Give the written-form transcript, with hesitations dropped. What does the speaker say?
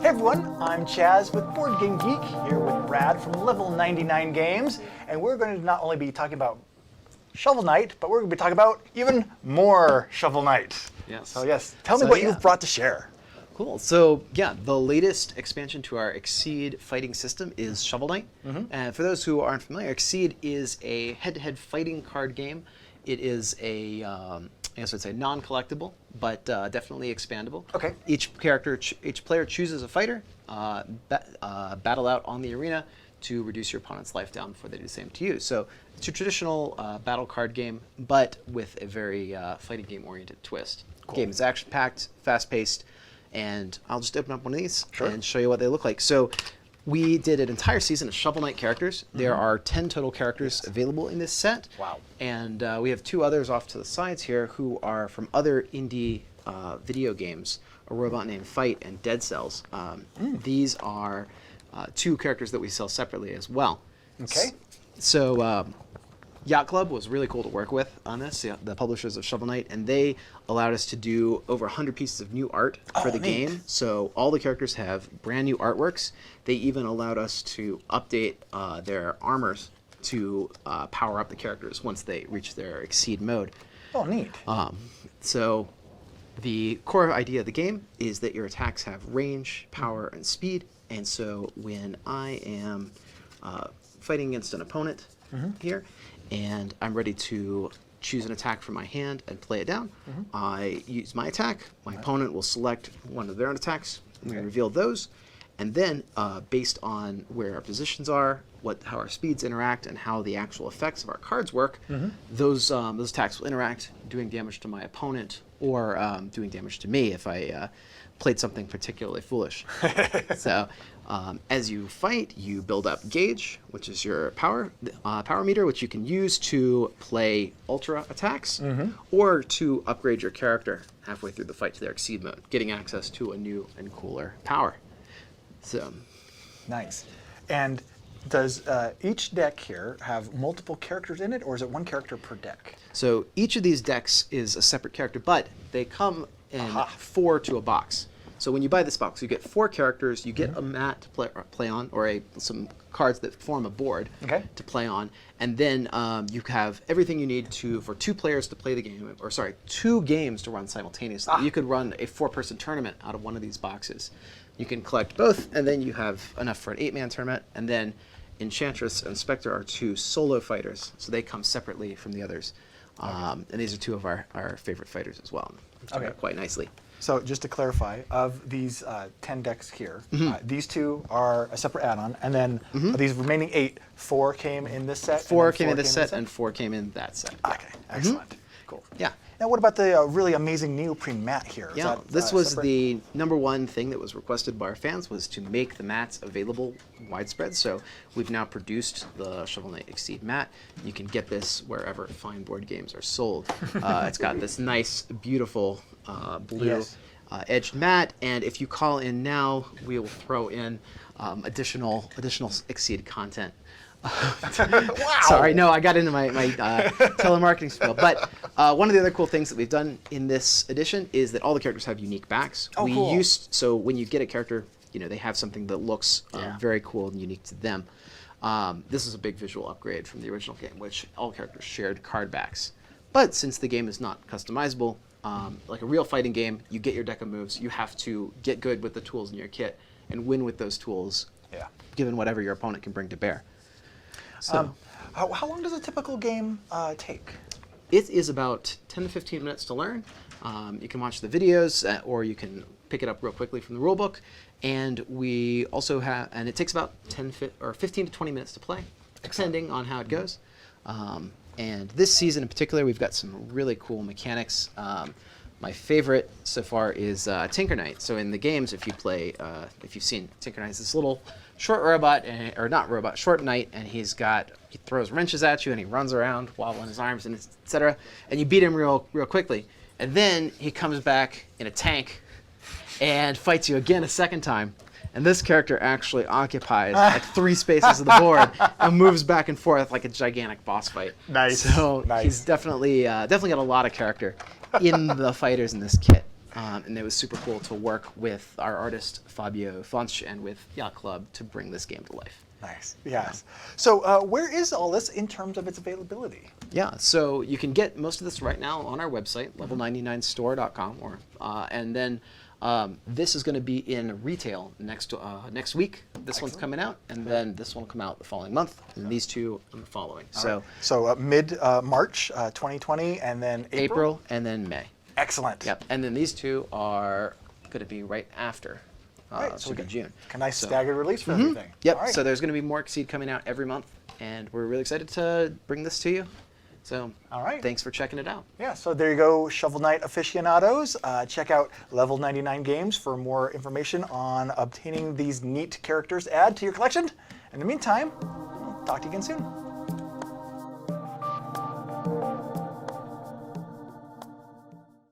Hey everyone, I'm Chaz with Board Game Geek, here with Brad from Level 99 Games, and we're going to not only be talking about Shovel Knight, but we're going to be talking about even more Shovel Knight. Yes. So yes, tell me what you've brought to share. Cool. So yeah, the latest expansion to our Exceed fighting system is Shovel Knight. And for those who aren't familiar, Exceed is a head-to-head fighting card game. It is a, I guess I'd say non-collectible, but definitely expandable. Okay. Each player chooses a fighter, battle out on the arena to reduce your opponent's life down before they do the same to you. So it's a traditional battle card game, but with a very fighting game-oriented twist. Cool. The game is action-packed, fast-paced, and I'll just open up one of these Sure. and show you what they look like. So we did an entire season of Shovel Knight characters. There are 10 total characters available in this set. Wow. And we have two others off to the sides here who are from other indie video games, A Robot Named Fight and Dead Cells. These are two characters that we sell separately as well. Okay. So Yacht Club was really cool to work with on this, the publishers of Shovel Knight, and they allowed us to do over 100 pieces of new art for the neat. game. So all the characters have brand new artworks. They even allowed us to update their armors to power up the characters once they reach their Exceed mode. Oh, neat. So the core idea of the game is that your attacks have range, power, and speed. And so when I am fighting against an opponent here, and I'm ready to choose an attack from my hand and play it down, I use my attack. My opponent will select one of their own attacks. We reveal those. And then, based on where our positions are, how our speeds interact, and how the actual effects of our cards work, those attacks will interact, doing damage to my opponent or doing damage to me if I played something particularly foolish. So, as you fight, you build up gauge, which is your power meter, which you can use to play ultra attacks or to upgrade your character halfway through the fight to their Exceed mode, getting access to a new and cooler power. So, Nice. And does each deck here have multiple characters in it, or is it one character per deck? so each of these decks is a separate character, but they come in 4 to a box. So when you buy this box, you get 4 characters, you get a mat to play on, or some cards that form a board to play on, and then you have everything you need for 2 players to play the game, or sorry, 2 games to run simultaneously. You could run a 4-person tournament out of one of these boxes. You can collect both, and then you have enough for an 8-man tournament, and then Enchantress and Spectre are 2 solo fighters, so they come separately from the others. And these are 2 of our favorite fighters as well. Turned out quite nicely. So just to clarify, of these 10 decks here, these 2 are a separate add-on, and then of these remaining 8, 4 came in this set? 4 came in this set, and 4 came in that set. Okay, excellent. Cool. Yeah. Now what about the really amazing Neoprene mat here? Is Yeah, that, this was separate? the #1 thing that was requested by our fans, was to make the mats available widespread. So we've now produced the Shovel Knight Exceed mat. You can get this wherever fine board games are sold. It's got this nice, beautiful blue edged mat, and if you call in now, we will throw in additional Exceed content. Wow. Sorry, no, I got into my telemarketing spiel. But one of the other cool things that we've done in this edition is that all the characters have unique backs. Oh, cool. So when you get a character, they have something that looks very cool and unique to them. This is a big visual upgrade from the original game, which all characters shared card backs. But since the game is not customizable, like a real fighting game, you get your deck of moves. You have to get good with the tools in your kit and win with those tools, given whatever your opponent can bring to bear. So, how long does a typical game take? it is about 10 to 15 minutes to learn. You can watch the videos, or you can pick it up real quickly from the rulebook. And we also have, and it takes about 15 to 20 minutes to play, depending on how it goes. And this season in particular, we've got some really cool mechanics. My favorite so far is Tinker Knight. So in the games, if you've seen Tinker Knight, it's this little short robot, short knight, and he throws wrenches at you, and he runs around wobbling his arms, and etc. And you beat him real quickly, and then he comes back in a tank and fights you again a second time. And this character actually occupies like 3 spaces of the board and moves back and forth like a gigantic boss fight. Nice. So nice. He's definitely got a lot of character in the fighters in this kit. And it was super cool to work with our artist Fabio Fonch and with Yacht Club to bring this game to life. Nice. Yes. So where is all this in terms of its availability? Yeah, so you can get most of this right now on our website, level99store.com, and then this is going to be in retail next week. This one's coming out, and then this one will come out the following month, and these two in the following. So mid March 2020, and then April, and then May. Excellent. Yep, and then these two are going to be right after. So we June. A nice staggered release for everything. Yep. All right. So there's going to be more Exceed coming out every month, and we're really excited to bring this to you. So all right. Thanks for checking it out. Yeah. So there you go, Shovel Knight aficionados. Check out Level 99 Games for more information on obtaining these neat characters. Add to your collection. In the meantime, talk to you again soon.